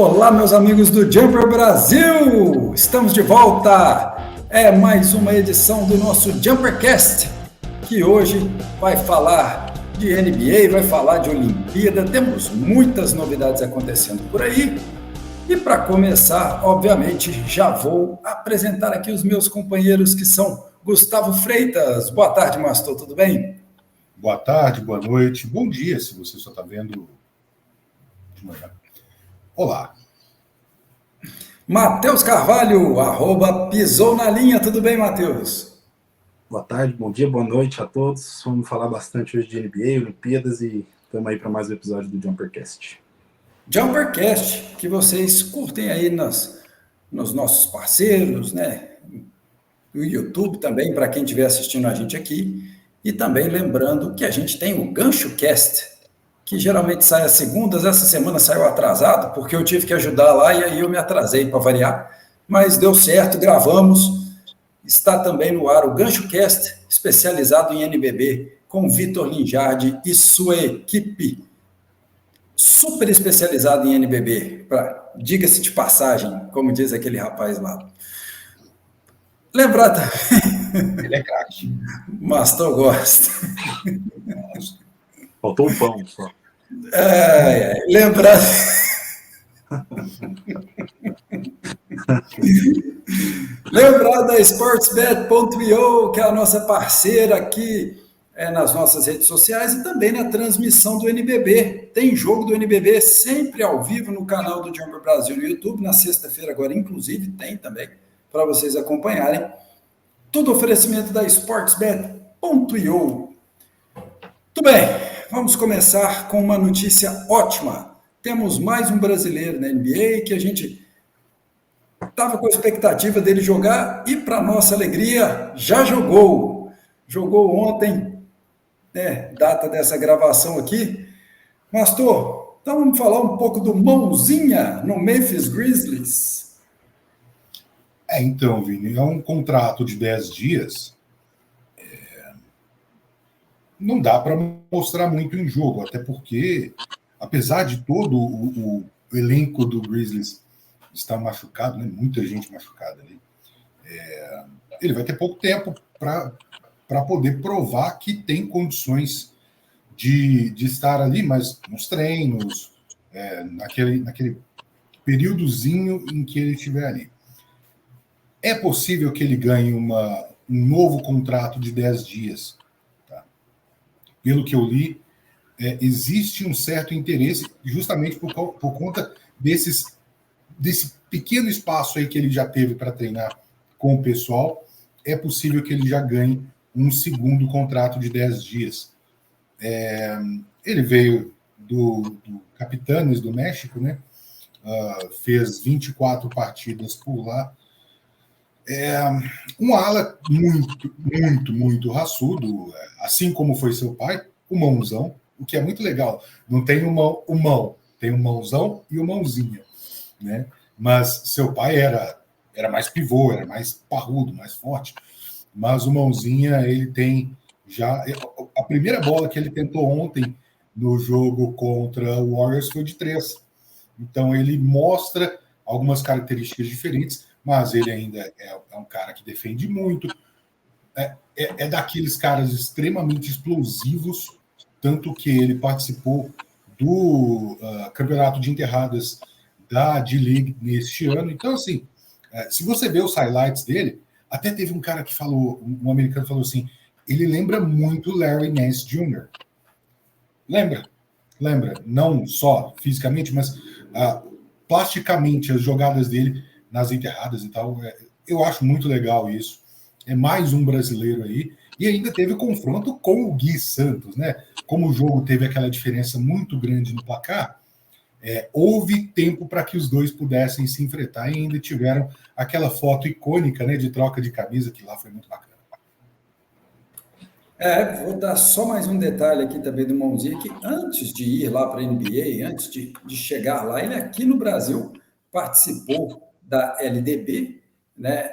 Olá, meus amigos do Jumper Brasil! Estamos de volta! É mais uma edição do nosso Jumpercast, que hoje vai falar de NBA, vai falar de Olimpíada. Temos muitas novidades acontecendo por aí. E para começar, obviamente, já vou apresentar aqui os meus companheiros, que são Gustavo Freitas. Boa tarde, Mastor, tudo bem? Boa tarde, boa noite, bom dia, se você só está vendo de manhã. Olá. Matheus Carvalho, @pisou na linha. Tudo bem, Matheus? Boa tarde, bom dia, boa noite a todos. Vamos falar bastante hoje de NBA, Olimpíadas e estamos aí para mais um episódio do Jumpercast. Jumpercast, que vocês curtem aí nos nossos parceiros, né? O YouTube também, para quem estiver assistindo a gente aqui. E também lembrando que a gente tem o GanchoCast, que geralmente sai às segundas. Essa semana saiu atrasado, porque eu tive que ajudar lá e aí eu me atrasei para variar. Mas deu certo, gravamos. Está também no ar o GanchoCast, especializado em NBB, com Vitor Linjardi e sua equipe. Super especializado em NBB, diga-se de passagem, como diz aquele rapaz lá. Lembrar também... Ele é craque. Mastor gosta. Faltou um pão só. Lembrar... Lembrar da sportsbet.io, que é a nossa parceira aqui nas nossas redes sociais e também na transmissão do NBB. Tem jogo do NBB sempre ao vivo no canal do Jumper Brasil no YouTube, na sexta-feira agora, inclusive, tem também, para vocês acompanharem. Tudo oferecimento da sportsbet.io. Tudo bem, vamos começar com uma notícia ótima. Temos mais um brasileiro na NBA que a gente estava com a expectativa dele jogar e, para nossa alegria, já jogou. Jogou ontem, data dessa gravação aqui. Mastor, então vamos falar um pouco do Mãozinha no Memphis Grizzlies. Então, Vini, é um contrato de 10 dias. Não dá para mostrar muito em jogo, até porque, apesar de todo o elenco do Grizzlies estar machucado, né, muita gente machucada ali, ele vai ter pouco tempo para poder provar que tem condições de estar ali, mas nos treinos, naquele períodozinho em que ele estiver ali. É possível que ele ganhe um novo contrato de 10 dias. Tá? Pelo que eu li, existe um certo interesse justamente por conta desse pequeno espaço aí que ele já teve para treinar com o pessoal. É possível que ele já ganhe um segundo contrato de 10 dias. Ele veio do Capitanes do México, né? Fez 24 partidas por lá. Um ala muito, muito, muito raçudo, assim como foi seu pai, o Mãozão, o que é muito legal. Não tem o mão, tem o Mãozão e o Mãozinha, né? Mas seu pai era mais pivô, era mais parrudo, mais forte. Mas o Mãozinha, ele tem já... A primeira bola que ele tentou ontem no jogo contra o Warriors foi de 3. Então ele mostra algumas características diferentes, mas ele ainda é um cara que defende muito. É daqueles caras extremamente explosivos, tanto que ele participou do campeonato de enterradas da D-League neste ano. Então, assim, se você vê os highlights dele, até teve um cara que falou, um americano falou assim, ele lembra muito Larry Nance Jr. Lembra? Não só fisicamente, mas plasticamente, as jogadas dele nas enterradas e tal. Eu acho muito legal isso. É mais um brasileiro aí. E ainda teve confronto com o Gui Santos, né? Como o jogo teve aquela diferença muito grande no placar, houve tempo para que os dois pudessem se enfrentar e ainda tiveram aquela foto icônica, né, de troca de camisa, que lá foi muito bacana. Vou dar só mais um detalhe aqui também do Mãozinha, que antes de ir lá para a NBA, antes de chegar lá, ele aqui no Brasil participou da LDB, né?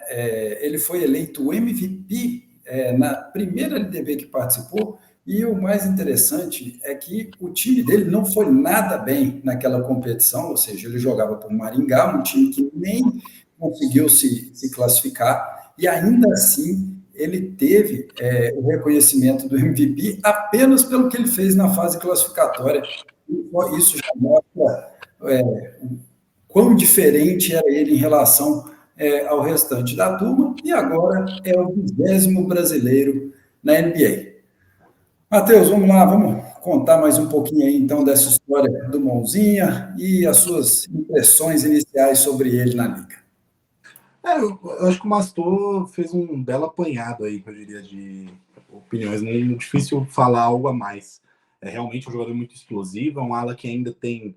Ele foi eleito MVP na primeira LDB que participou, E o mais interessante é que o time dele não foi nada bem naquela competição, ou seja, ele jogava por Maringá, um time que nem conseguiu se classificar, e ainda assim ele teve o reconhecimento do MVP apenas pelo que ele fez na fase classificatória. Isso já mostra quão diferente era ele em relação ao restante da turma, e agora é o 20º brasileiro na NBA. Matheus, vamos lá, vamos contar mais um pouquinho aí, então, dessa história do Mãozinha e as suas impressões iniciais sobre ele na Liga. Eu acho que o Mastor fez um belo apanhado aí, eu diria, de opiniões. Não é difícil falar algo a mais. É realmente um jogador muito explosivo, é um ala que ainda tem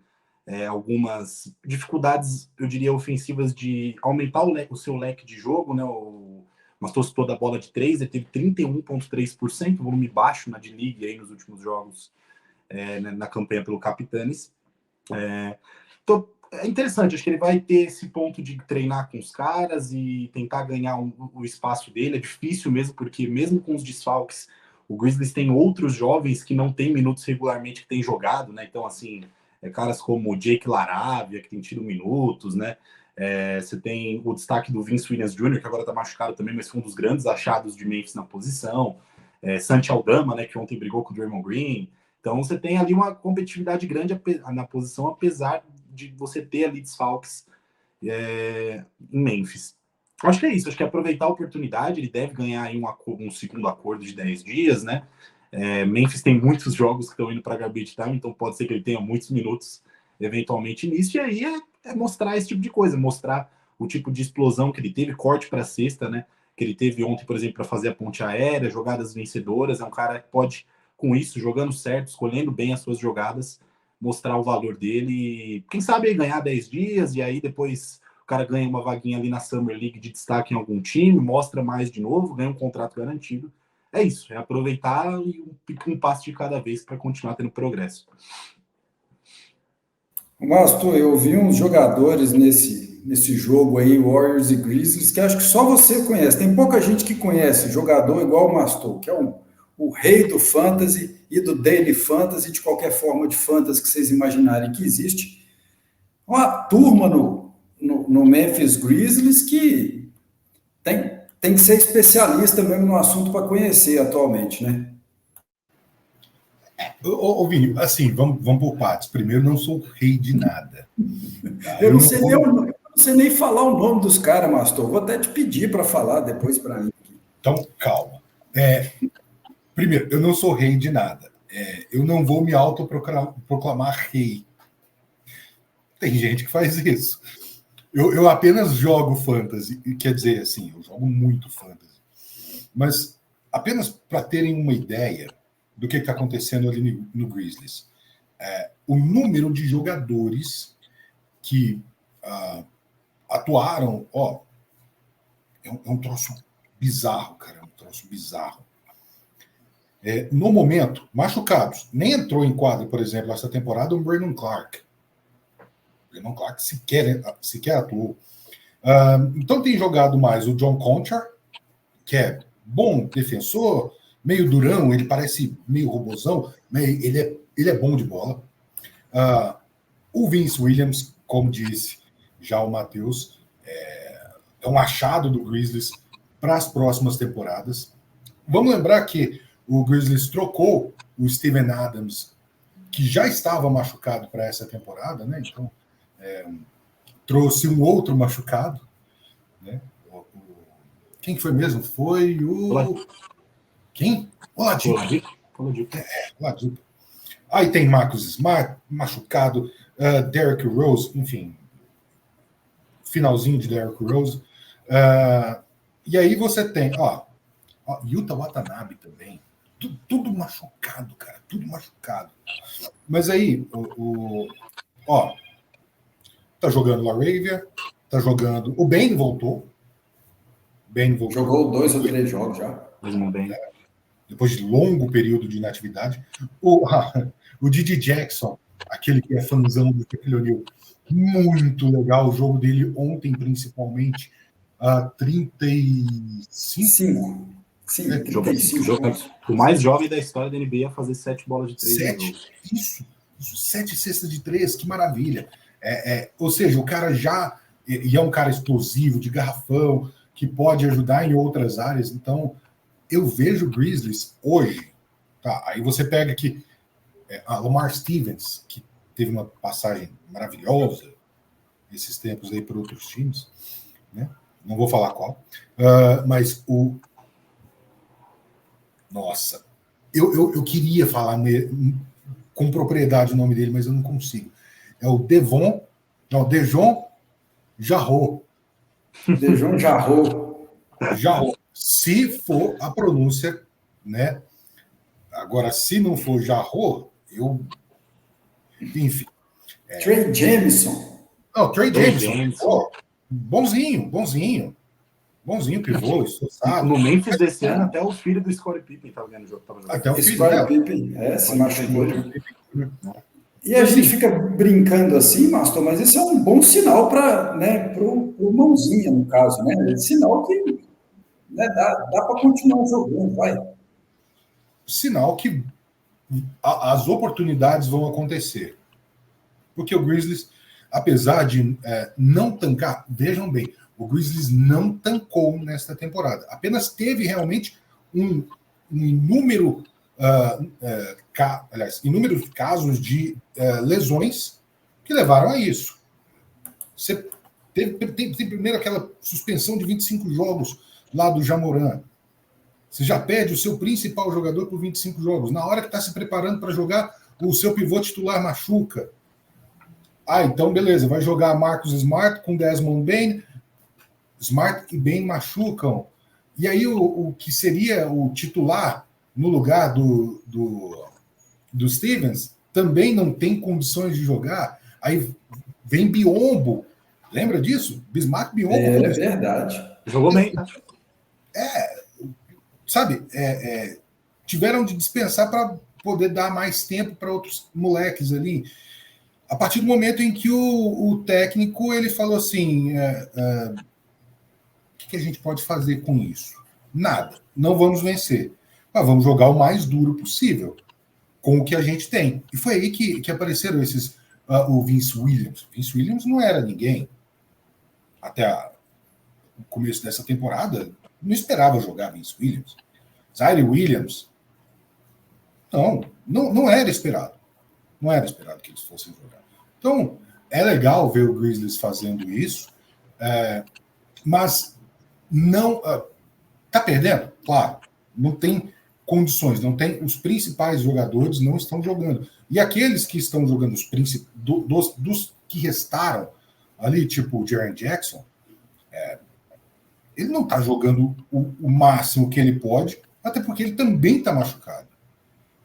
algumas dificuldades, eu diria, ofensivas de aumentar o seu leque de jogo, né? O Mastor citou da bola de 3, ele teve 31,3%, volume baixo na D-League aí nos últimos jogos na campanha pelo Capitanes. É interessante, acho que ele vai ter esse ponto de treinar com os caras e tentar ganhar o espaço dele. É difícil mesmo, porque mesmo com os desfalques, o Grizzlies tem outros jovens que não têm minutos regularmente, que têm jogado, né? Então, assim, caras como o Jake LaRavia, que tem tido minutos, né? Você tem o destaque do Vince Williams Jr., que agora tá machucado também, mas foi um dos grandes achados de Memphis na posição. Santi Aldama, né, que ontem brigou com o Draymond Green. Então, você tem ali uma competitividade grande na posição, apesar de você ter ali desfalques em Memphis. Acho que é isso, acho que é aproveitar a oportunidade. Ele deve ganhar aí um segundo acordo de 10 dias, né? Memphis tem muitos jogos que estão indo para garbage time, então pode ser que ele tenha muitos minutos eventualmente nisso, e aí é mostrar esse tipo de coisa, mostrar o tipo de explosão que ele teve, corte para cesta, né? Que ele teve ontem, por exemplo, para fazer a ponte aérea, jogadas vencedoras. É um cara que pode, com isso, jogando certo, escolhendo bem as suas jogadas, mostrar o valor dele e, quem sabe, ganhar 10 dias, e aí depois o cara ganha uma vaguinha ali na Summer League de destaque em algum time, mostra mais de novo, ganha um contrato garantido. É isso, é aproveitar e um passo de cada vez para continuar tendo progresso. Mastor, eu vi uns jogadores nesse jogo aí, Warriors e Grizzlies, que acho que só você conhece. Tem pouca gente que conhece jogador igual o Mastor, que é o rei do fantasy e do daily fantasy, de qualquer forma de fantasy que vocês imaginarem que existe. Uma turma no Memphis Grizzlies que tem que ser especialista mesmo no assunto para conhecer atualmente, né? Ô, Vini, assim, vamos por partes. Primeiro, não sou rei de nada. Tá? Eu não sei nem falar o nome dos caras, Mastor. Vou até te pedir para falar depois para mim. Então, calma. Primeiro, eu não sou rei de nada. Eu não vou me autoproclamar rei. Tem gente que faz isso. Eu apenas jogo fantasy, quer dizer, assim, eu jogo muito fantasy. Mas apenas para terem uma ideia do que está acontecendo ali no Grizzlies. O número de jogadores que atuaram, é um troço bizarro, cara, é um troço bizarro. No momento, machucados. Nem entrou em quadra, por exemplo, essa temporada, o Brandon Clark. Brandon Clark sequer atuou. Então tem jogado mais o John Conchar, que é bom defensor, meio durão, ele parece meio robozão, mas ele é bom de bola. O Vince Williams, como disse já o Matheus, é um achado do Grizzlies para as próximas temporadas. Vamos lembrar que o Grizzlies trocou o Steven Adams, que já estava machucado para essa temporada, né? Então, trouxe um outro machucado, né? Quem foi mesmo? Foi o... Quem? Oladipo. Oladipo. Aí tem Marcus Smart, machucado, Derrick Rose, enfim, finalzinho de Derrick Rose. E aí você tem, Yuta Watanabe também. Tudo machucado, cara, tudo machucado. Mas aí, tá jogando LaRavia, tá jogando... O Ben voltou. Jogou 2 ou 3 jogos já. Depois de longo período de inatividade. O Didi Jackson, aquele que é fãzão do Shaquille O'Neal, muito legal o jogo dele ontem, principalmente. 35. Sim, 35 jogos. O mais jovem da história da NBA a fazer 7 bolas de 3. 7, isso, 7 cestas de 3, que maravilha. Ou seja, o cara já e é um cara explosivo, de garrafão, que pode ajudar em outras áreas. Então, eu vejo o Grizzlies hoje. Tá, aí você pega aqui a Lamar Stevens, que teve uma passagem maravilhosa esses tempos aí por outros times, né? Não vou falar qual, mas nossa, eu queria falar com propriedade o nome dele, mas eu não consigo. É o Dejon Jarreau. Dejon Jarreau. Jarreau. Se for a pronúncia, né? Agora, se não for Jarreau, enfim. Trey Jameson. Não, Trey Jameson. Pô, bonzinho. Bonzinho, pivô, esforçado. No Memphis desse ano, até o filho do Scottie Pippen estava vendo o jogo. Até o filho Scottie Pippen, se machucou. E a gente fica brincando assim, Mastor, mas isso é um bom sinal para, né, pro Mãozinha, no caso, né? É sinal que, né, dá para continuar jogando, vai. Sinal que as oportunidades vão acontecer. Porque o Grizzlies, apesar de não tancar, vejam bem, o Grizzlies não tancou nesta temporada. Apenas teve realmente um inúmero, inúmeros casos de lesões que levaram a isso. Você tem primeiro aquela suspensão de 25 jogos lá do Jamoran. Você já perde o seu principal jogador por 25 jogos. Na hora que está se preparando para jogar, o seu pivô titular machuca. Então beleza, vai jogar Marcus Smart com Desmond Bane. Smart e Bane machucam. E aí o que seria o titular no lugar do Stevens também não tem condições de jogar. Aí vem Biyombo. Lembra disso? Bismack Biyombo. É verdade. Jogou bem, tá? Sabe, tiveram de dispensar para poder dar mais tempo para outros moleques ali. A partir do momento em que o técnico ele falou assim, o que a gente pode fazer com isso? Nada, não vamos vencer. Mas vamos jogar o mais duro possível com o que a gente tem. E foi aí que apareceram o Vince Williams. Vince Williams não era ninguém. Até o começo dessa temporada, não esperava jogar Vince Williams. Zaire Williams, não era esperado. Não era esperado que eles fossem jogar. Então, é legal ver o Grizzlies fazendo isso, mas não... Está perdendo? Claro. Não tem condições, não tem... Os principais jogadores não estão jogando. E aqueles que estão jogando, dos que restaram ali, tipo o Jaren Jackson, ele não está jogando o máximo que ele pode, até porque ele também está machucado.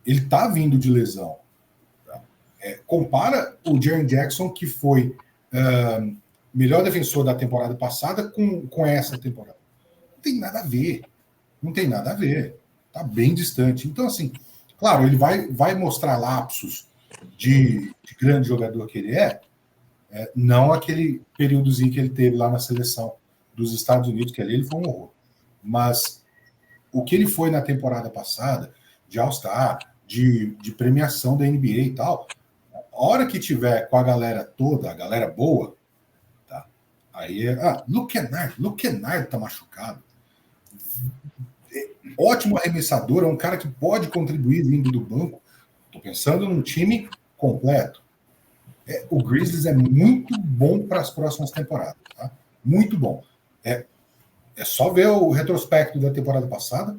Ele está vindo de lesão. Tá? Compara o Jaren Jackson, que foi melhor defensor da temporada passada, com essa temporada. Não tem nada a ver. Não tem nada a ver. Está bem distante. Então, assim, claro, ele vai mostrar lapsos de grande jogador que ele não aquele períodozinho que ele teve lá na seleção dos Estados Unidos, que ali ele foi um horror. Mas o que ele foi na temporada passada, de All-Star, de premiação da NBA e tal, a hora que tiver com a galera toda, a galera boa, tá? Aí Luke Kennard tá machucado. Ótimo arremessador, é um cara que pode contribuir vindo do banco. Tô pensando num time completo. O Grizzlies é muito bom para as próximas temporadas, tá? Muito bom. É só ver o retrospecto da temporada passada,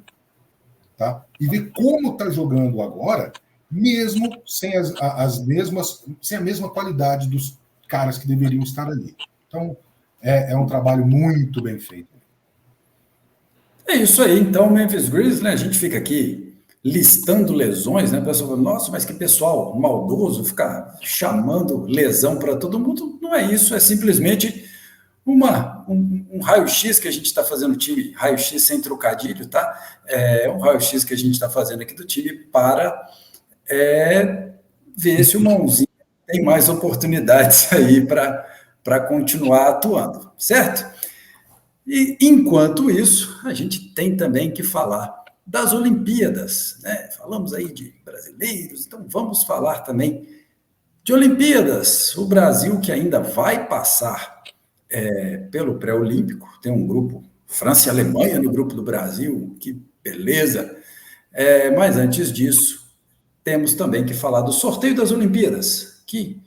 tá? E ver como está jogando agora, mesmo sem sem a mesma qualidade dos caras que deveriam estar ali. Então, é um trabalho muito bem feito. É isso aí, então, Memphis Grizzlies, né? A gente fica aqui listando lesões, né? O pessoal fala, nossa, mas que pessoal maldoso ficar chamando lesão para todo mundo. Não é isso, é simplesmente um raio-x que a gente está fazendo no time, raio-x sem trocadilho, tá? É um raio-x que a gente está fazendo aqui do time para ver se o Mãozinha tem mais oportunidades aí para continuar atuando, certo? E, enquanto isso, a gente tem também que falar das Olimpíadas, né? Falamos aí de brasileiros, então vamos falar também de Olimpíadas. O Brasil que ainda vai passar pelo pré-olímpico, tem um grupo, França e Alemanha no grupo do Brasil, que beleza. Mas antes disso, temos também que falar do sorteio das Olimpíadas, que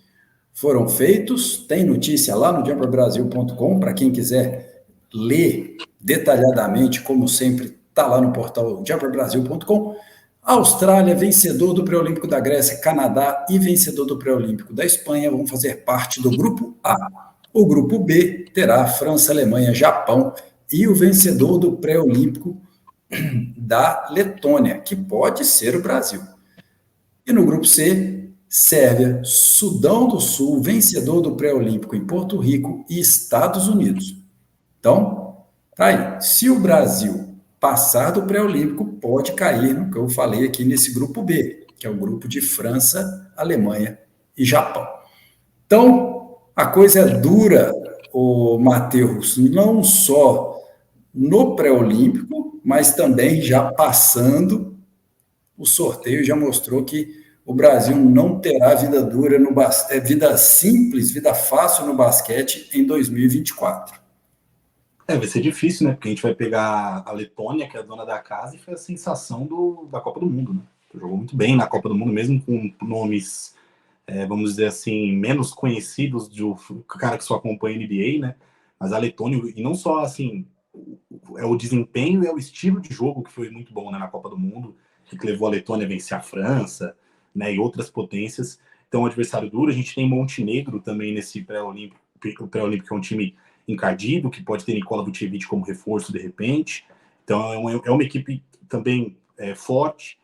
foram feitos, tem notícia lá no jumperbrasil.com, para quem quiser ler detalhadamente, como sempre, está lá no portal jumperbrasil.com. Austrália, vencedor do pré-olímpico da Grécia, Canadá e vencedor do pré-olímpico da Espanha vão fazer parte do grupo A. O grupo B terá França, Alemanha, Japão e o vencedor do pré-olímpico da Letônia, que pode ser o Brasil. E no grupo C, Sérvia, Sudão do Sul, vencedor do pré-olímpico em Porto Rico e Estados Unidos. Então, tá aí. Se o Brasil passar do pré-olímpico, pode cair no que eu falei aqui nesse grupo B, que é o grupo de França, Alemanha e Japão. Então, a coisa é dura, o Matheus, não só no pré-olímpico, mas também já passando o sorteio, já mostrou que o Brasil não terá vida dura no vida simples, vida fácil no basquete em 2024. Vai ser difícil, né? Porque a gente vai pegar a Letônia, que é a dona da casa, e foi a sensação da Copa do Mundo, né? Jogou muito bem na Copa do Mundo, mesmo com nomes, vamos dizer assim, menos conhecidos do cara que só acompanha a NBA, né? Mas a Letônia, e não só assim, é o desempenho e é o estilo de jogo que foi muito bom, né, na Copa do Mundo, que levou a Letônia a vencer a França, né, e outras potências. Então, um adversário duro. A gente tem Montenegro também nesse pré-olímpico. O pré-olímpico é um time encardido, que pode ter Nikola Vucevic como reforço de repente. Então, é uma equipe também forte.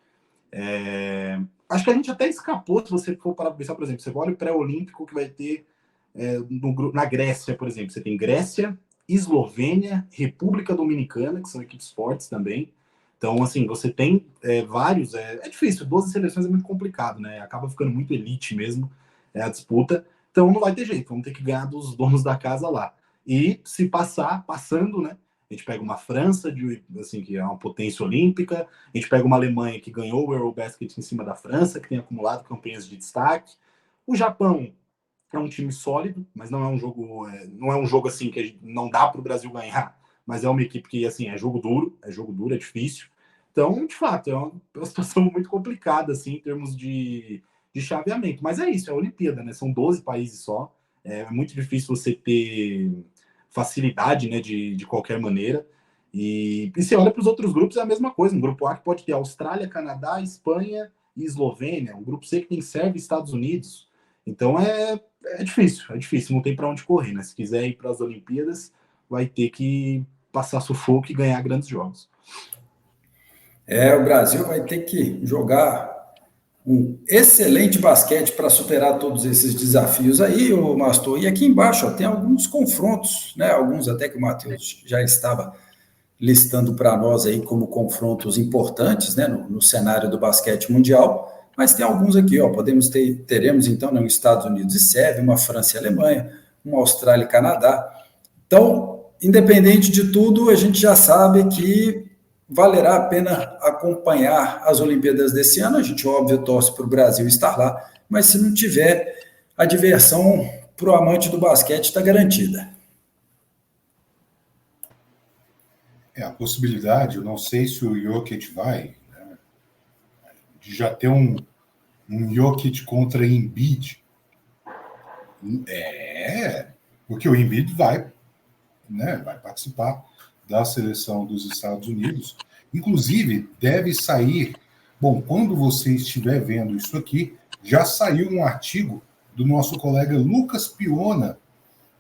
Acho que a gente até escapou, se você for para pensar, por exemplo, você olha o pré-olímpico que vai ter na Grécia, por exemplo. Você tem Grécia, Eslovênia, República Dominicana, que são equipes fortes também. Então, assim, você tem vários... É difícil, 12 seleções é muito complicado, né? Acaba ficando muito elite mesmo a disputa. Então, não vai ter jeito, vamos ter que ganhar dos donos da casa lá. E se passando, né? A gente pega uma França, assim, que é uma potência olímpica. A gente pega uma Alemanha que ganhou o Eurobasket em cima da França, que tem acumulado campanhas de destaque. O Japão é um time sólido, mas não é um jogo assim que não dá para o Brasil ganhar, mas é uma equipe que assim é jogo duro, é difícil. Então, de fato, é uma situação muito complicada assim em termos de chaveamento. Mas é isso, é a Olimpíada, né? São 12 países só. É muito difícil você ter facilidade, né, de qualquer maneira. E se olha para os outros grupos, é a mesma coisa. Um grupo A que pode ter Austrália, Canadá, Espanha e Eslovênia. Um grupo C que tem Sérvia e Estados Unidos. Então é difícil, não tem para onde correr, né? Se quiser ir para as Olimpíadas, vai ter que passar sufoco e ganhar grandes jogos. O Brasil vai ter que jogar um excelente basquete para superar todos esses desafios aí, o Mastor. E aqui embaixo tem alguns confrontos, né? Alguns até que o Matheus já estava listando para nós aí como confrontos importantes, né? No cenário do basquete mundial. Mas tem alguns aqui, teremos então, né, Estados Unidos e Sérvia, uma França e Alemanha, uma Austrália e Canadá. Então, independente de tudo, a gente já sabe que valerá a pena acompanhar as Olimpíadas desse ano. A gente, óbvio, torce para o Brasil estar lá, mas se não tiver, a diversão para o amante do basquete está garantida. A possibilidade, eu não sei se o Jokic vai, né, de já ter um Jokic contra Embiid. Porque o Embiid vai participar da seleção dos Estados Unidos. Inclusive, deve sair... Bom, quando você estiver vendo isso aqui, já saiu um artigo do nosso colega Lucas Piona,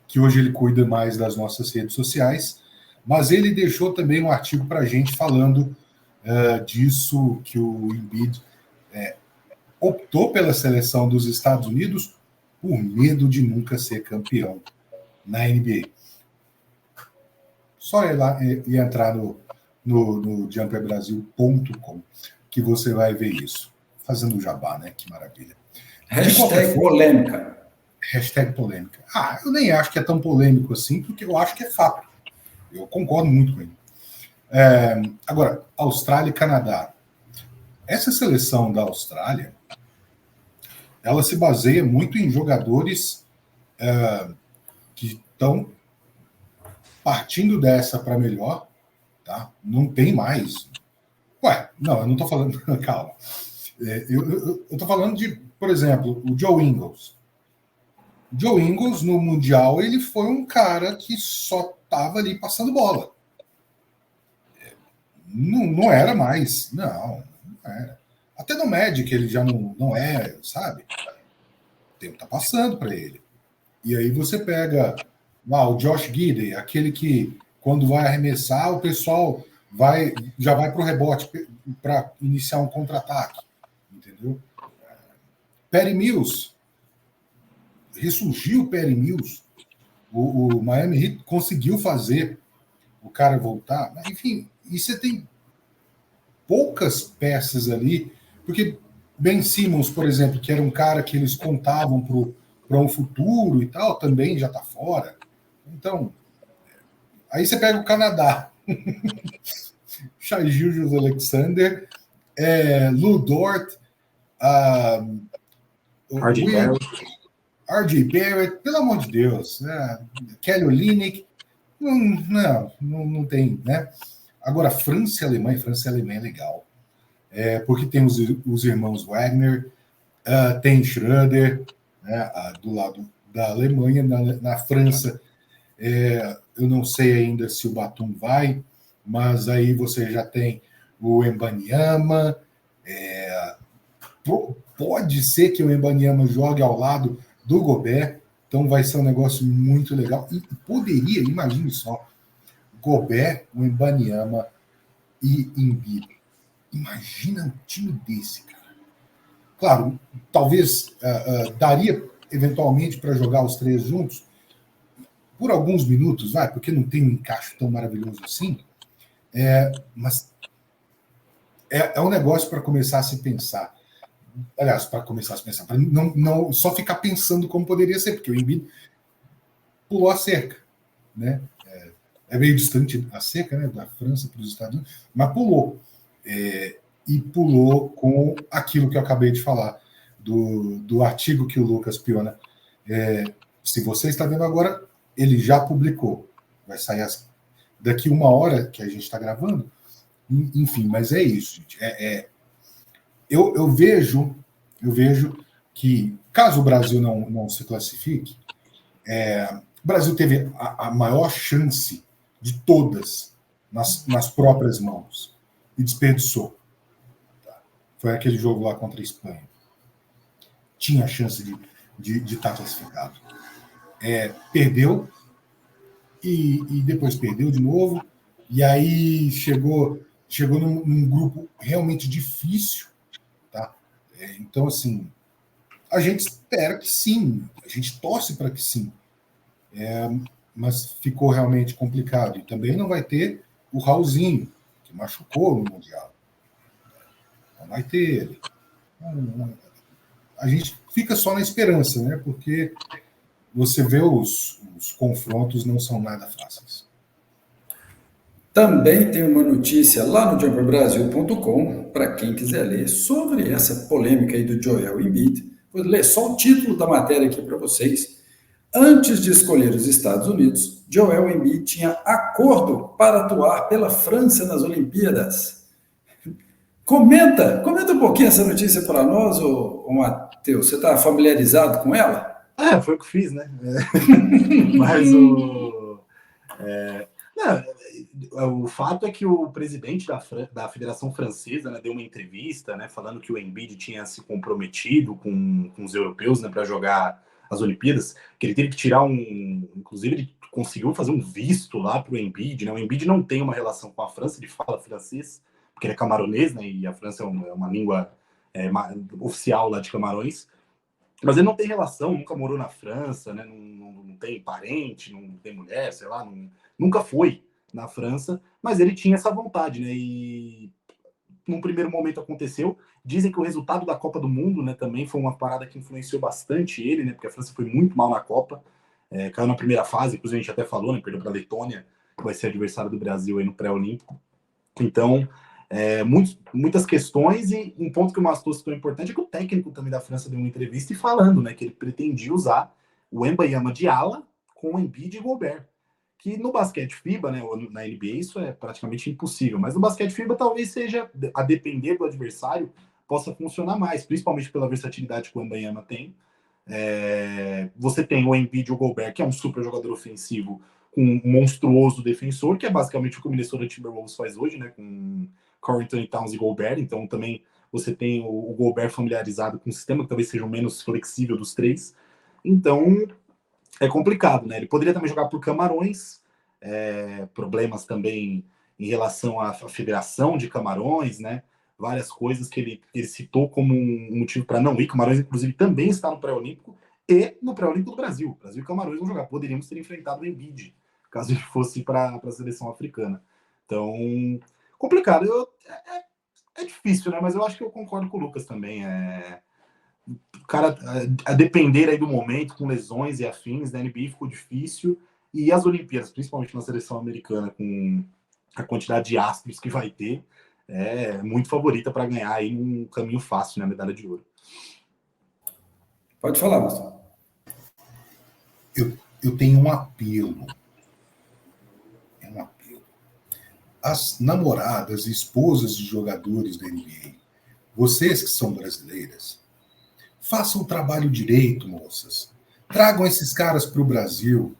que hoje ele cuida mais das nossas redes sociais, mas ele deixou também um artigo para a gente falando disso, que o Embiid optou pela seleção dos Estados Unidos por medo de nunca ser campeão na NBA. Só ir lá e entrar no jumperbrasil.com que você vai ver isso. Fazendo jabá, né? Que maravilha. Hashtag polêmica. Hashtag polêmica. Eu nem acho que é tão polêmico assim, porque eu acho que é fato. Eu concordo muito com ele. Agora, Austrália e Canadá. Essa seleção da Austrália, ela se baseia muito em jogadores que estão partindo dessa para melhor, tá? Não tem mais. Ué, não, eu não estou falando... Calma. Eu estou falando de, por exemplo, o Joe Ingles. O Joe Ingles, no Mundial, ele foi um cara que só estava ali passando bola. Não era mais. Não era. Até no Magic ele já não é, sabe? O tempo está passando para ele. E aí você pega o Josh Giddey, aquele que, quando vai arremessar, o pessoal já vai para o rebote para iniciar um contra-ataque. Entendeu? Perry Mills. Ressurgiu o Perry Mills. O Miami Heat conseguiu fazer o cara voltar. Enfim, e você tem poucas peças ali, porque Ben Simmons, por exemplo, que era um cara que eles contavam para um futuro e tal, também já está fora. Então, aí você pega o Canadá. Shai Gilgeous-Alexander, Lu Dort, R.J. Barrett, pelo amor de Deus, Kelly Olynyk, não tem, né? Agora, França e Alemanha é legal, porque tem os irmãos Wagner, tem Schröder, né, do lado da Alemanha. Na França, eu não sei ainda se o Batum vai, mas aí você já tem o Wembanyama, pode ser que o Wembanyama jogue ao lado do Gobert, então vai ser um negócio muito legal. E poderia, imagine só, Gobert, Wembanyama e Embiid. Imagina um time desse, cara. Claro, talvez daria eventualmente para jogar os três juntos por alguns minutos, porque não tem um encaixe tão maravilhoso assim, mas é um negócio para começar a se pensar. Aliás, para começar a se pensar, para não só ficar pensando como poderia ser, porque o Embiid pulou a cerca, né? É meio distante a cerca, né, da França para os Estados Unidos, mas pulou. E pulou com aquilo que eu acabei de falar, do artigo que o Lucas Piona, se você está vendo agora, ele já publicou. Vai sair daqui 1 hora que a gente está gravando. Enfim, mas é isso, gente. Eu vejo que, caso o Brasil não se classifique, o Brasil teve a maior chance de todas nas próprias mãos e desperdiçou. Foi aquele jogo lá contra a Espanha. Tinha a chance de estar classificado. Perdeu e depois perdeu de novo, e aí chegou num grupo realmente difícil. Tá? Então, assim, a gente espera que sim, a gente torce para que sim, mas ficou realmente complicado. E também não vai ter o Raulzinho, que machucou no Mundial. Não vai ter ele. A gente fica só na esperança, né? Porque você vê os confrontos não são nada fáceis. Também tem uma notícia lá no jumperbrasil.com, para quem quiser ler, sobre essa polêmica aí do Joel Embiid. Vou ler só o título da matéria aqui para vocês. Antes de escolher os Estados Unidos, Joel Embiid tinha acordo para atuar pela França nas Olimpíadas. Comenta um pouquinho essa notícia para nós, ô Matheus. Você está familiarizado com ela? Foi o que fiz, né? Mas o fato é que o presidente da Federação Francesa, né, deu uma entrevista, né, falando que o Embiid tinha se comprometido com os europeus, né, para jogar as Olimpíadas, que ele teve que tirar inclusive ele conseguiu fazer um visto lá para o Embiid, né? O Embiid não tem uma relação com a França, ele fala francês, porque ele é camaronês, né, e a França é uma língua oficial lá de Camarões, mas ele não tem relação, nunca morou na França, né, não tem parente, não tem mulher, sei lá, nunca foi na França, mas ele tinha essa vontade, né, e num primeiro momento aconteceu. Dizem que o resultado da Copa do Mundo, né, também foi uma parada que influenciou bastante ele, né, porque a França foi muito mal na Copa, caiu na primeira fase, inclusive a gente até falou, né, perdeu para a Letônia que vai ser adversário do Brasil aí no pré-olímpico. Então, muitas questões, e um ponto que o Mastou citou importante é que o técnico também da França deu uma entrevista e falando, né, que ele pretendia usar o Wembanyama de ala com o Embiid e Gobert, que no basquete FIBA, né, ou na NBA, isso é praticamente impossível, mas no basquete FIBA talvez seja, a depender do adversário, possa funcionar mais, principalmente pela versatilidade que o Wembanyama tem. Você tem o Embiid e o Gobert, que é um super jogador ofensivo, com um monstruoso defensor, que é basicamente o que o Minnesota Timberwolves faz hoje, né, com Anthony Towns e Gobert. Então também você tem o Gobert familiarizado com um sistema que talvez seja o menos flexível dos três. Então é complicado, né? Ele poderia também jogar por Camarões, problemas também em relação à federação de Camarões, né? Várias coisas que ele citou como um motivo para não ir. Camarões, inclusive, também está no pré-olímpico e no pré-olímpico do Brasil. Brasil e Camarões vão jogar. Poderíamos ter enfrentado o Embiid, caso ele fosse para a seleção africana. Então, complicado. É difícil, né? Mas eu acho que eu concordo com o Lucas também. O cara, a depender aí do momento, com lesões e afins, da NBA ficou difícil. E as Olimpíadas, principalmente na seleção americana, com a quantidade de astros que vai ter, é muito favorita para ganhar aí um caminho fácil, né? A medalha de ouro. Pode falar, Gustavo. Eu tenho um apelo. As namoradas e esposas de jogadores da NBA, vocês que são brasileiras, façam o trabalho direito, moças. Tragam esses caras para o Brasil.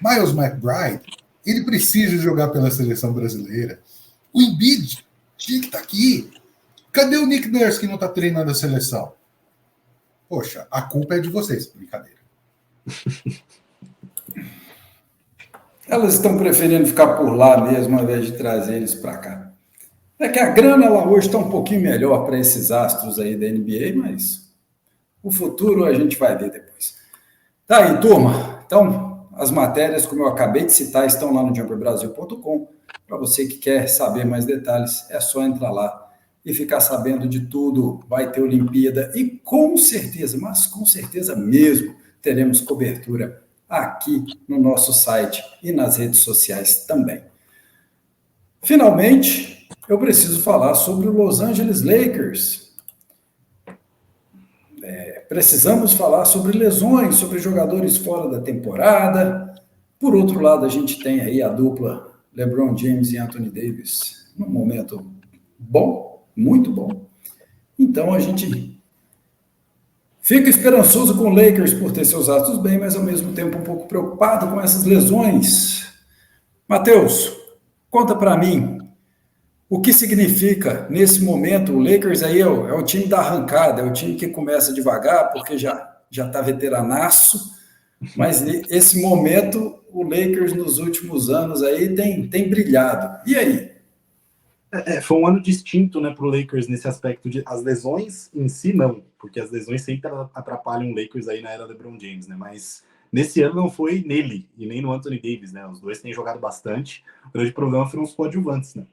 Miles McBride, ele precisa jogar pela seleção brasileira. O Embiid tinha que estar aqui. Cadê o Nick Nurse que não está treinando a seleção? Poxa, a culpa é de vocês. Brincadeira. Elas estão preferindo ficar por lá mesmo, ao invés de trazer eles para cá. É que a grana lá hoje está um pouquinho melhor para esses astros aí da NBA, mas o futuro a gente vai ver depois. Tá aí, turma. Então, as matérias, como eu acabei de citar, estão lá no jumperbrasil.com. Para você que quer saber mais detalhes, é só entrar lá e ficar sabendo de tudo. Vai ter Olimpíada e com certeza, mas com certeza mesmo, teremos cobertura aqui no nosso site e nas redes sociais também. Finalmente, eu preciso falar sobre o Los Angeles Lakers. Precisamos falar sobre lesões, sobre jogadores fora da temporada. Por outro lado, a gente tem aí a dupla LeBron James e Anthony Davis num momento bom, muito bom. Então a gente fica esperançoso com o Lakers por ter seus astros bem, mas ao mesmo tempo um pouco preocupado com essas lesões. Matheus, conta para mim o que significa nesse momento. O Lakers aí é o time da arrancada, é o time que começa devagar porque já está veteranaço, mas esse momento o Lakers nos últimos anos aí tem brilhado. E aí? Foi um ano distinto, né, para o Lakers nesse aspecto de as lesões em si não, porque as lesões sempre atrapalham o Lakers aí na era LeBron James, né? Mas nesse ano não foi nele e nem no Anthony Davis, né? Os dois têm jogado bastante. O grande problema foram os coadjuvantes, né?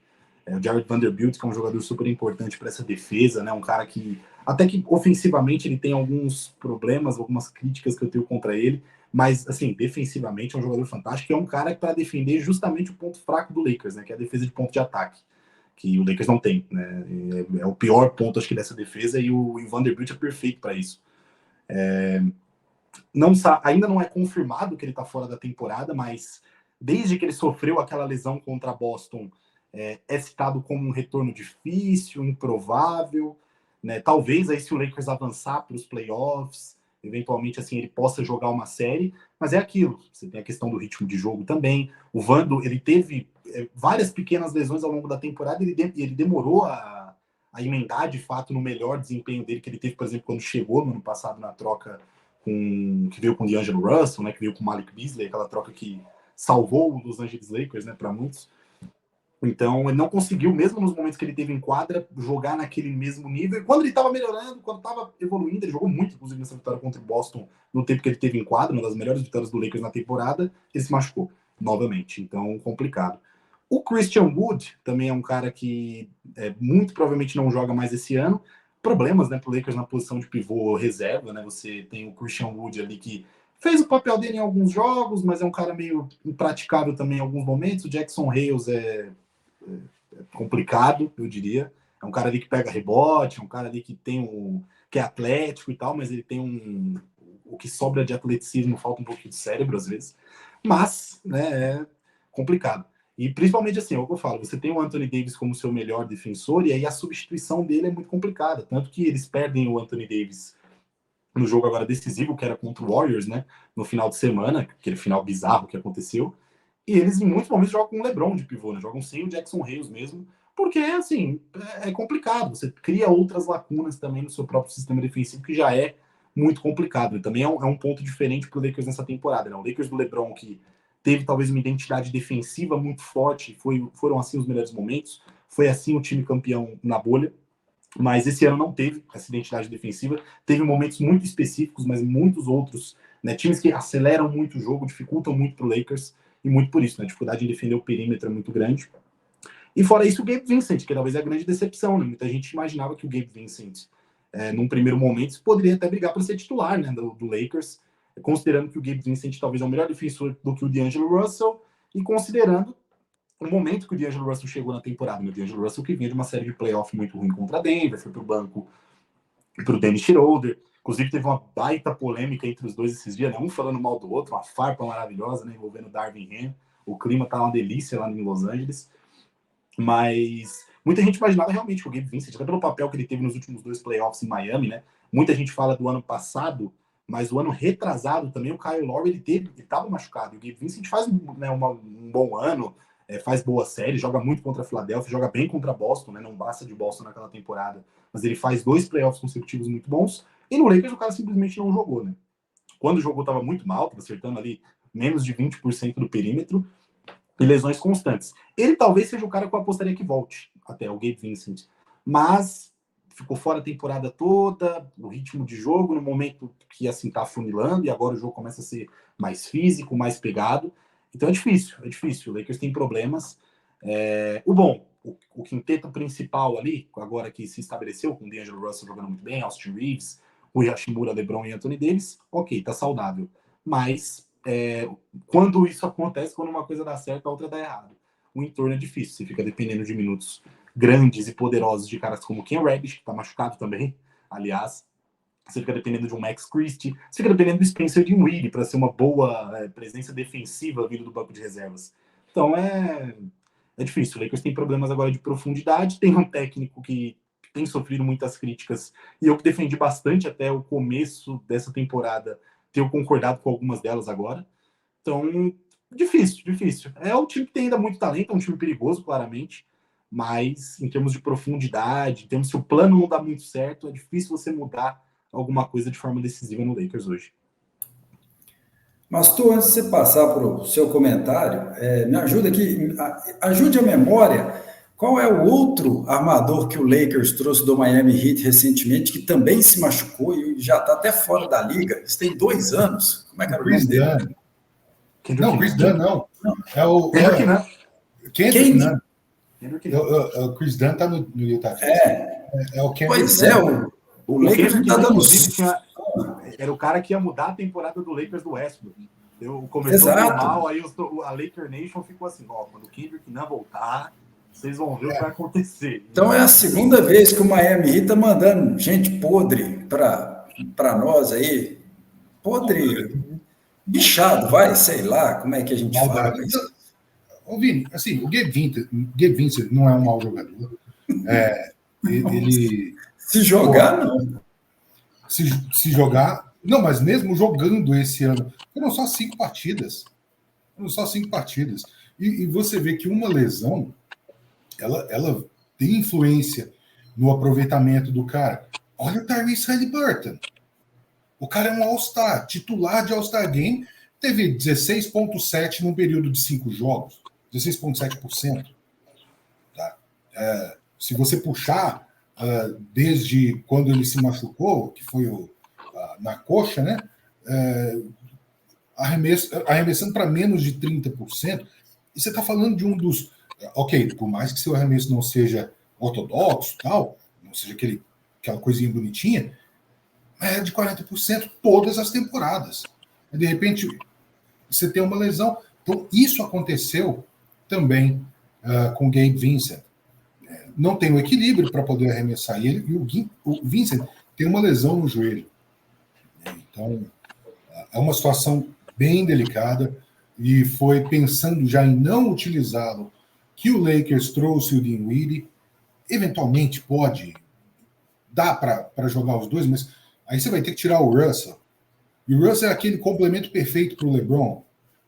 O Jared Vanderbilt, que é um jogador super importante para essa defesa, né? Um cara que até que ofensivamente ele tem alguns problemas, algumas críticas que eu tenho contra ele, mas assim defensivamente é um jogador fantástico. É um cara para defender justamente o ponto fraco do Lakers, né? Que é a defesa de ponto de ataque, que o Lakers não tem, né? É o pior ponto, acho que, dessa defesa, e o Vanderbilt é perfeito para isso. Ainda não é confirmado que ele está fora da temporada, mas desde que ele sofreu aquela lesão contra Boston, é citado como um retorno difícil, improvável, né? Talvez aí se o Lakers avançar para os playoffs, eventualmente assim ele possa jogar uma série, mas é aquilo, você tem a questão do ritmo de jogo também. O Vando, ele teve várias pequenas lesões ao longo da temporada, ele demorou a emendar de fato no melhor desempenho dele, que ele teve, por exemplo, quando chegou no ano passado na troca que veio com o D'Angelo Russell, né, que veio com o Malik Beasley, aquela troca que salvou os Los Angeles Lakers, né, para muitos. Então, ele não conseguiu, mesmo nos momentos que ele teve em quadra, jogar naquele mesmo nível. E quando ele estava melhorando, quando estava evoluindo, ele jogou muito, inclusive, nessa vitória contra o Boston, no tempo que ele teve em quadra, uma das melhores vitórias do Lakers na temporada, ele se machucou novamente. Então, complicado. O Christian Wood também é um cara que muito provavelmente não joga mais esse ano. Problemas, né, para o Lakers na posição de pivô reserva, né? Você tem o Christian Wood ali que Fez o papel dele em alguns jogos, mas é um cara meio impraticável também em alguns momentos. O Jackson Hales é complicado, eu diria. É um cara ali que pega rebote, é um cara ali que que é atlético e tal, mas ele tem o que sobra de atleticismo, falta um pouquinho de cérebro às vezes. Mas, né, é complicado. E principalmente assim, é o que eu falo, você tem o Anthony Davis como seu melhor defensor, e aí a substituição dele é muito complicada. Tanto que eles perdem o Anthony Davis no jogo agora decisivo, que era contra o Warriors, né? No final de semana, aquele final bizarro que aconteceu. E eles, em muitos momentos, jogam com o LeBron de pivô, né? Jogam sem o Jackson Hales mesmo, porque, assim, é complicado. Você cria outras lacunas também no seu próprio sistema defensivo, que já é muito complicado. E também é um ponto diferente para o Lakers nessa temporada, né? O Lakers do LeBron, que teve talvez uma identidade defensiva muito forte, foram assim os melhores momentos, foi assim o time campeão na bolha. Mas esse ano não teve essa identidade defensiva. Teve momentos muito específicos, mas muitos outros, né? Times que aceleram muito o jogo, dificultam muito para o Lakers, e muito por isso, né? A dificuldade em defender o perímetro é muito grande. E fora isso, o Gabe Vincent, que talvez é a grande decepção, né? Muita gente imaginava que o Gabe Vincent, num primeiro momento, poderia até brigar para ser titular, né, do Lakers, considerando que o Gabe Vincent talvez é o melhor defensor do que o D'Angelo Russell, e considerando o momento que o D'Angelo Russell chegou na temporada, né? O D'Angelo Russell que vinha de uma série de playoff muito ruim contra a Denver, foi para o banco para o Dennis Schroeder. Inclusive teve uma baita polêmica entre os dois esses dias, né? Um falando mal do outro, uma farpa maravilhosa, né? Envolvendo Darvin Ham. O clima tá uma delícia lá em Los Angeles. Mas muita gente imaginava realmente que o Gabe Vincent, até pelo papel que ele teve nos últimos 2 playoffs em Miami, né? Muita gente fala do ano passado, mas o ano retrasado também o Kyle Lowry ele estava machucado. E o Gabe Vincent faz, né, um bom ano, faz boa série, joga muito contra a Philadelphia, joga bem contra a Boston, né? Não basta de Boston naquela temporada, mas ele faz 2 playoffs consecutivos muito bons. E no Lakers o cara simplesmente não jogou, né? Quando jogou estava muito mal, estava acertando ali menos de 20% do perímetro e lesões constantes. Ele talvez seja o cara que eu apostaria que volte até, o Gabe Vincent. Mas ficou fora a temporada toda, o ritmo de jogo, no momento que assim tá afunilando, e agora o jogo começa a ser mais físico, mais pegado. Então é difícil. O Lakers tem problemas. O quinteto principal ali, agora que se estabeleceu, com o D'Angelo Russell jogando muito bem, Austin Reeves, o Hashimura, LeBron e Anthony Davis, ok, tá saudável. Mas quando isso acontece, quando uma coisa dá certo, a outra dá errado. O entorno é difícil, você fica dependendo de minutos grandes e poderosos de caras como Ken Reddish, que tá machucado também, aliás. Você fica dependendo de um Max Christie, você fica dependendo do Spencer Dinwiddie para ser uma boa presença defensiva vindo do banco de reservas. Então é difícil. O Lakers tem problemas agora de profundidade, tem um técnico que tem sofrido muitas críticas, e eu que defendi bastante até o começo dessa temporada, tenho concordado com algumas delas agora. Então, difícil. É um time que tem ainda muito talento, é um time perigoso, claramente, mas em termos de profundidade, em termos se o plano não dá muito certo, é difícil você mudar alguma coisa de forma decisiva no Lakers hoje. Mas tu, antes de você passar para o seu comentário, me ajuda aqui, ajude a memória. Qual é o outro armador que o Lakers trouxe do Miami Heat recentemente, que também se machucou e já está até fora da liga? Isso tem 2 anos. Como é que era o nome dele? Não, Chris Dunn, não. É o Kendrick Nunn. O Chris Dunn está no Utah Jazz. É o Kendrick. Pois é, o Lakers está dando... Era o cara que ia mudar a temporada do Lakers do Westbrook. Começou mal, aí a Laker Nation ficou assim, quando o Kendrick não voltar, vocês vão ver o que vai acontecer. Então é a segunda vez que o Miami Heat está mandando gente podre para nós aí. Podre, bichado, vai, sei lá, como é que a gente fala. Ô, Vini, assim, o Gabe Vincent não é um mau jogador. Ele se jogar, não. Se jogar... Não, mas mesmo jogando esse ano, foram só 5 partidas. E você vê que uma lesão, ela tem influência no aproveitamento do cara. Olha o Tyrese Haliburton. O cara é um All-Star, titular de All-Star Game, teve 16,7% num período de 5 jogos. 16,7%. Tá? Se você puxar desde quando ele se machucou, que foi na coxa, né? Arremessando para menos de 30%, e você está falando de um dos... Ok, por mais que seu arremesso não seja ortodoxo, tal, não seja aquela coisinha bonitinha, é de 40% todas as temporadas. de repente você tem uma lesão. Então, isso aconteceu também com o Gabe Vincent. Não tem o equilíbrio para poder arremessar ele, e o Vincent tem uma lesão no joelho. Então, é uma situação bem delicada, e foi pensando já em não utilizá-lo que o Lakers trouxe o Dinwiddie. Eventualmente pode dar para jogar os dois, mas aí você vai ter que tirar o Russell. E o Russell é aquele complemento perfeito para o LeBron.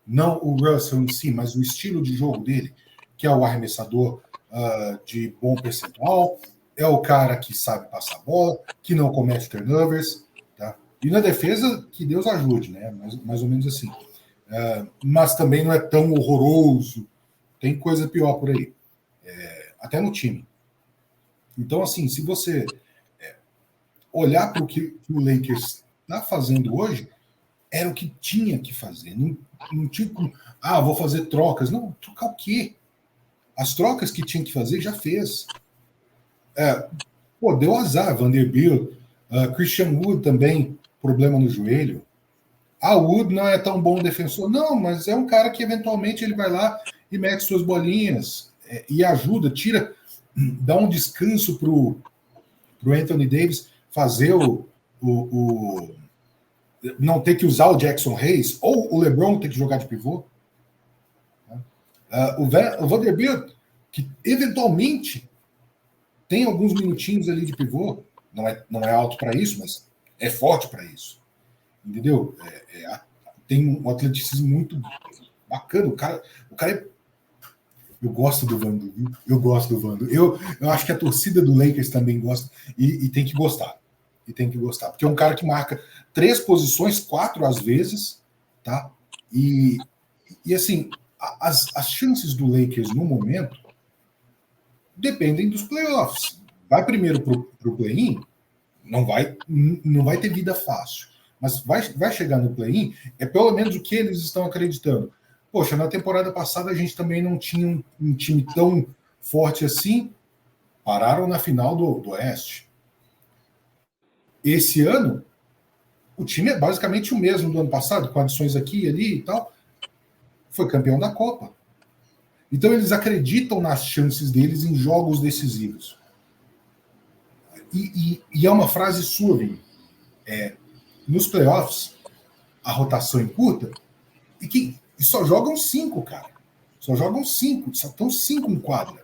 Não o Russell em si, mas o estilo de jogo dele, que é o arremessador de bom percentual, é o cara que sabe passar a bola, que não comete turnovers, tá? E na defesa, que Deus ajude, né? Mais ou menos assim. Mas também não é tão horroroso. Tem coisa pior por aí. Até no time. Então, assim, se você olhar para o que o Lakers está fazendo hoje, era o que tinha que fazer. Não tinha como, vou fazer trocas. Não, trocar o quê? As trocas que tinha que fazer, já fez. Deu azar, Vanderbilt, Christian Wood também, problema no joelho. Wood não é tão bom defensor. Não, mas é um cara que eventualmente ele vai lá e mete suas bolinhas e ajuda, dá um descanso pro Anthony Davis fazer não ter que usar o Jackson Hayes, ou o LeBron ter que jogar de pivô. O Vanderbilt, que eventualmente tem alguns minutinhos ali de pivô, não é alto para isso, mas é forte para isso. Entendeu? Tem um atleticismo muito bacana. O cara é... Eu gosto do Vando, viu? Eu gosto do Vando. Eu acho que a torcida do Lakers também gosta e tem que gostar. E tem que gostar. Porque é um cara que marca 3 posições, 4 às vezes, tá? E assim, as chances do Lakers no momento dependem dos playoffs. Vai primeiro pro play-in, não vai ter vida fácil. Mas vai chegar no play-in, é pelo menos o que eles estão acreditando. Poxa, na temporada passada a gente também não tinha um time tão forte assim. Pararam na final do Oeste. Esse ano, o time é basicamente o mesmo do ano passado, com adições aqui e ali e tal. Foi campeão da Copa. Então eles acreditam nas chances deles em jogos decisivos. E é uma frase sua, Vini. Nos playoffs, a rotação é curta e só jogam 5, cara. Só jogam 5, só estão 5 em quadra.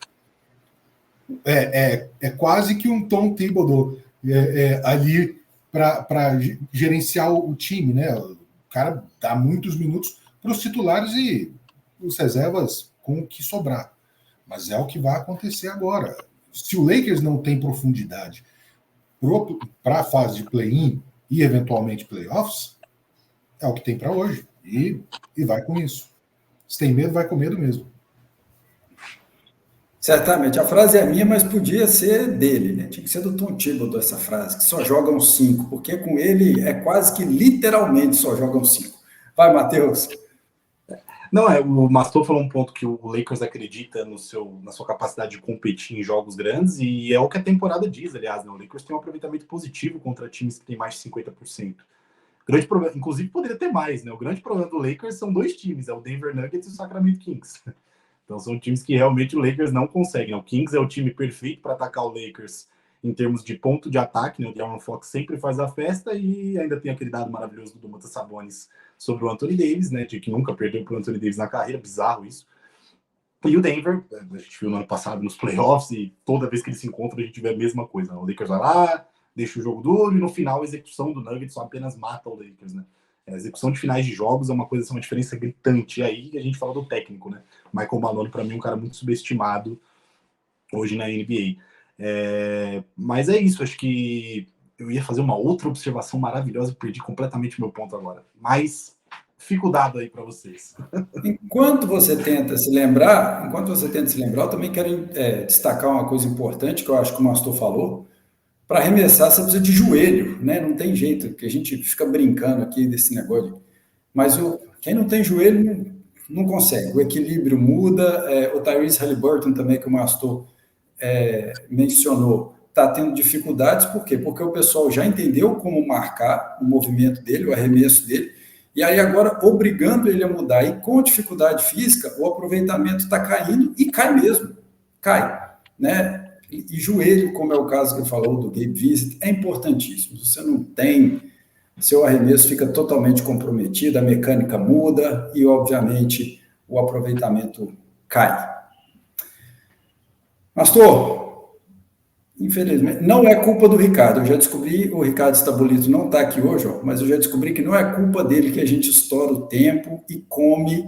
É quase que um Tom Thibodeau ali para gerenciar o time, né? O cara dá muitos minutos para os titulares e os reservas com o que sobrar. Mas é o que vai acontecer agora. Se o Lakers não tem profundidade para a fase de play-in e eventualmente playoffs, é o que tem para hoje. E vai com isso. Se tem medo, vai com medo mesmo. Certamente. A frase é minha, mas podia ser dele, né? Tinha que ser do Tom Thibodeau essa frase, que só jogam 5, porque com ele é quase que literalmente só jogam 5. Vai, Matheus. Não, o Mastor falou um ponto que o Lakers acredita na sua capacidade de competir em jogos grandes, e é o que a temporada diz, aliás, né? O Lakers tem um aproveitamento positivo contra times que têm mais de 50%. Grande problema, inclusive poderia ter mais, né? O grande problema do Lakers são 2 times, é o Denver Nuggets e o Sacramento Kings. Então são times que realmente o Lakers não consegue. O Kings é o time perfeito para atacar o Lakers em termos de ponto de ataque, né? O De'Aaron Fox sempre faz a festa, e ainda tem aquele dado maravilhoso do Domantas Sabonis sobre o Anthony Davis, né? De que nunca perdeu para o Anthony Davis na carreira, bizarro isso. E o Denver, a gente viu no ano passado nos playoffs, e toda vez que eles se encontram a gente vê a mesma coisa. O Lakers vai lá, deixa o jogo duro, e no final a execução do Nuggets só apenas mata o Lakers, né? A execução de finais de jogos é uma diferença gritante. E aí a gente fala do técnico, né? Michael Malone, para mim, é um cara muito subestimado hoje na NBA. Mas é isso, acho que eu ia fazer uma outra observação maravilhosa, perdi completamente o meu ponto agora. Mas fico dado aí para vocês. Enquanto você tenta se lembrar, eu também quero destacar uma coisa importante que eu acho que o Mastor falou. Para arremessar, você precisa de joelho, né? Não tem jeito, porque a gente fica brincando aqui desse negócio. Mas quem não tem joelho não consegue. O equilíbrio muda. O Tyrese Haliburton também, que o Mastor mencionou, está tendo dificuldades. Por quê? Porque o pessoal já entendeu como marcar o movimento dele, o arremesso dele, E aí agora, obrigando ele a mudar, e com dificuldade física, o aproveitamento está caindo, e cai mesmo, cai, né? E joelho, como é o caso que ele falou do Gabe Vincent, é importantíssimo. Se você não tem, seu arremesso fica totalmente comprometido, a mecânica muda e, obviamente, o aproveitamento cai. Pastor, infelizmente, não é culpa do Ricardo. Eu já descobri, o Ricardo Stabolito não está aqui hoje, ó, mas eu já descobri que não é culpa dele que a gente estoura o tempo e come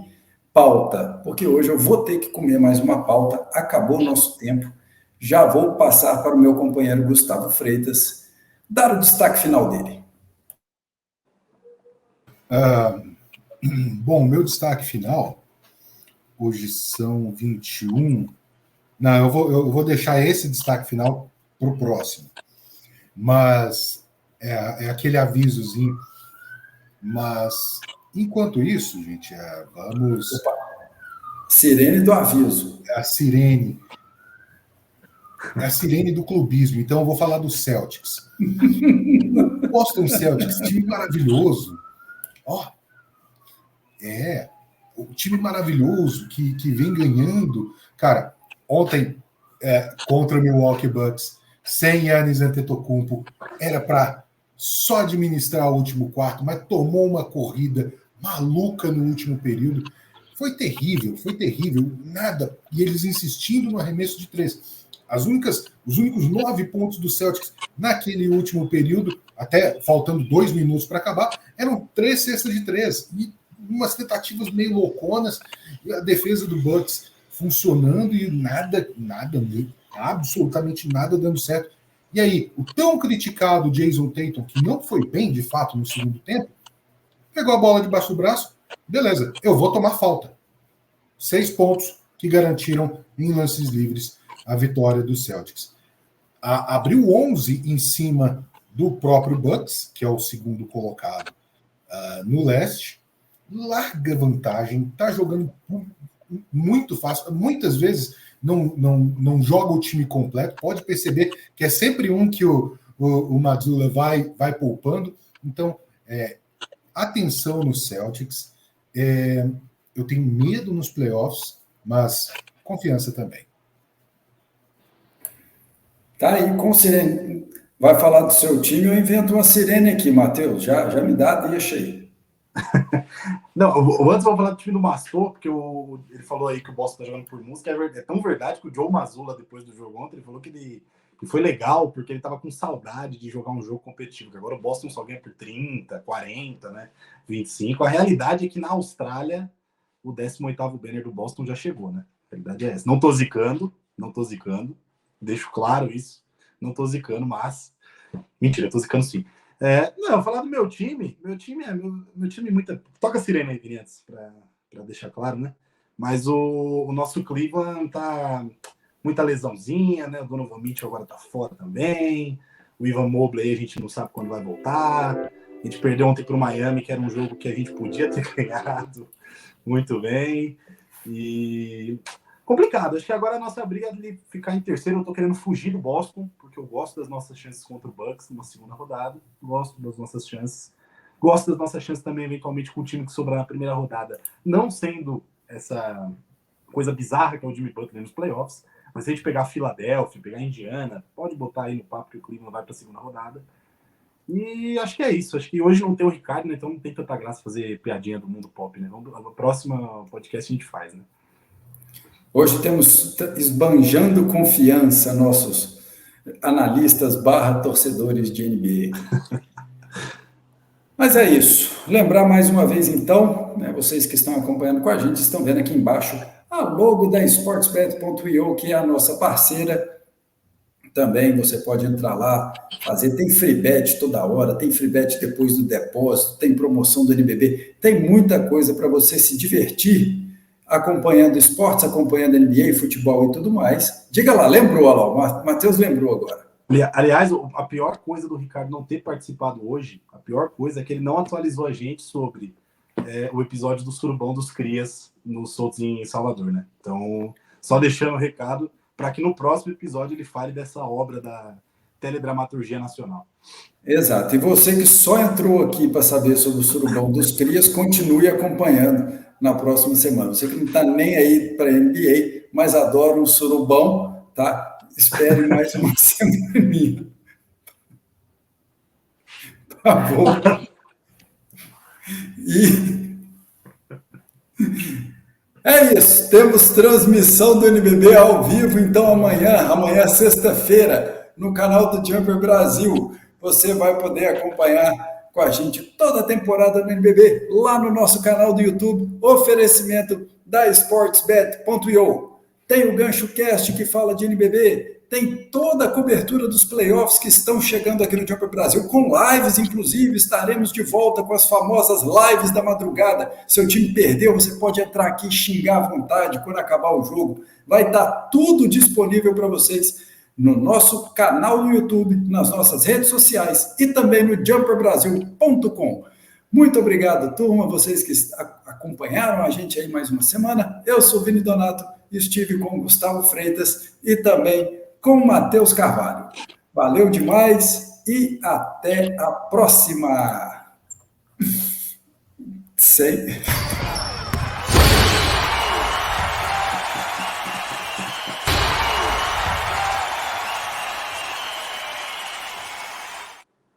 pauta, porque hoje eu vou ter que comer mais uma pauta, acabou o nosso tempo. Já vou passar para o meu companheiro Gustavo Freitas dar o destaque final dele. Bom, meu destaque final, hoje são 21. Não, eu vou deixar esse destaque final para o próximo. Mas é aquele avisozinho. Mas, enquanto isso, gente, vamos... Opa. Sirene do aviso. A sirene. É a sirene do clubismo. Então, eu vou falar do Celtics. Boston Celtics, time maravilhoso. Ó, o time maravilhoso que vem ganhando. Cara, ontem, contra o Milwaukee Bucks, sem Giannis Antetokounmpo, era para só administrar o último quarto, mas tomou uma corrida maluca no último período. Foi terrível, nada. E eles insistindo no arremesso de 3. Os únicos 9 pontos do Celtics naquele último período, até faltando 2 minutos para acabar, eram 3 cestas de 3. E umas tentativas meio louconas, e a defesa do Bucks funcionando e nada, absolutamente nada dando certo. E aí, o tão criticado Jason Tatum, que não foi bem, de fato, no segundo tempo, pegou a bola debaixo do braço, beleza, eu vou tomar falta. 6 pontos que garantiram, em lances livres, a vitória do Celtics. Abriu 11 em cima do próprio Bucks, que é o segundo colocado no leste, larga vantagem, está jogando muito fácil, muitas vezes não joga o time completo, pode perceber que é sempre um que o Mazzulla vai poupando. Então, atenção no Celtics, eu tenho medo nos playoffs, mas confiança também. Tá aí com sirene. Vai falar do seu time, eu invento uma sirene aqui, Matheus, já me dá, deixa aí. Não, antes eu vou falar do time do Mastor, porque ele falou aí que o Boston tá jogando por música. É tão verdade que o Joe Mazzulla, depois do jogo ontem, ele falou que foi legal, porque ele tava com saudade de jogar um jogo competitivo, que agora o Boston só ganha por 30, 40, né, 25. A realidade é que na Austrália, o 18º banner do Boston já chegou, né? A realidade é essa. Não tô zicando, deixo claro isso. Não tô zicando, mas... Mentira, eu tô zicando sim. Não, falar do meu time muita... Toca a sirene aí, Vinícius, para deixar claro, né? Mas o nosso Cleveland tá muita lesãozinha, né? O Donovan Mitchell agora tá fora também. O Ivan Mobley a gente não sabe quando vai voltar. A gente perdeu ontem pro Miami, que era um jogo que a gente podia ter ganhado muito bem. E... complicado, acho que agora a nossa briga é de ficar em terceiro. Eu tô querendo fugir do Boston, porque eu gosto das nossas chances contra o Bucks numa segunda rodada, gosto das nossas chances também eventualmente com o time que sobrar na primeira rodada, não sendo essa coisa bizarra que é o Jimmy Butler nos playoffs, mas se a gente pegar a Filadélfia, pegar a Indiana, pode botar aí no papo que o Cleveland vai para a segunda rodada. E acho que é isso. Acho que hoje não tem o Ricardo, né? Então não tem tanta graça fazer piadinha do mundo pop, né? A próxima podcast a gente faz, né? Hoje temos esbanjando confiança nossos analistas / torcedores de NBA. Mas é isso. Lembrar mais uma vez, então, né, vocês que estão acompanhando com a gente, estão vendo aqui embaixo a logo da Sportsbet.io, que é a nossa parceira. Também você pode entrar lá, tem free bet toda hora, tem free bet depois do depósito, tem promoção do NBB, tem muita coisa para você se divertir acompanhando esportes, acompanhando NBA, futebol e tudo mais. Diga lá, lembrou, Alô? Matheus lembrou agora. Aliás, a pior coisa do Ricardo não ter participado hoje, a pior coisa é que ele não atualizou a gente sobre o episódio do Surubão dos Crias no Soltos em Salvador, né? Então, só deixando o recado para que no próximo episódio ele fale dessa obra teledramaturgia nacional. Exato. E você que só entrou aqui para saber sobre o surubão dos Crias, continue acompanhando na próxima semana. Você que não está nem aí para NBA, mas adora um surubão, tá? Espere mais uma semaninha. Tá bom? E é isso. Temos transmissão do NBB ao vivo, então amanhã sexta-feira, no canal do Jumper Brasil. Você vai poder acompanhar com a gente toda a temporada do NBB lá no nosso canal do YouTube. Oferecimento da SportsBet.io. Tem o Gancho Cast que fala de NBB. Tem toda a cobertura dos playoffs que estão chegando aqui no Jumper Brasil, com lives, inclusive. Estaremos de volta com as famosas lives da madrugada. Seu time perdeu, você pode entrar aqui e xingar à vontade quando acabar o jogo. Vai estar tudo disponível para vocês no nosso canal no YouTube, nas nossas redes sociais e também no jumperbrasil.com. Muito obrigado, turma, vocês que acompanharam a gente aí mais uma semana. Eu sou Vini Donato, estive com o Gustavo Freitas e também com o Matheus Carvalho. Valeu demais e até a próxima. Sei.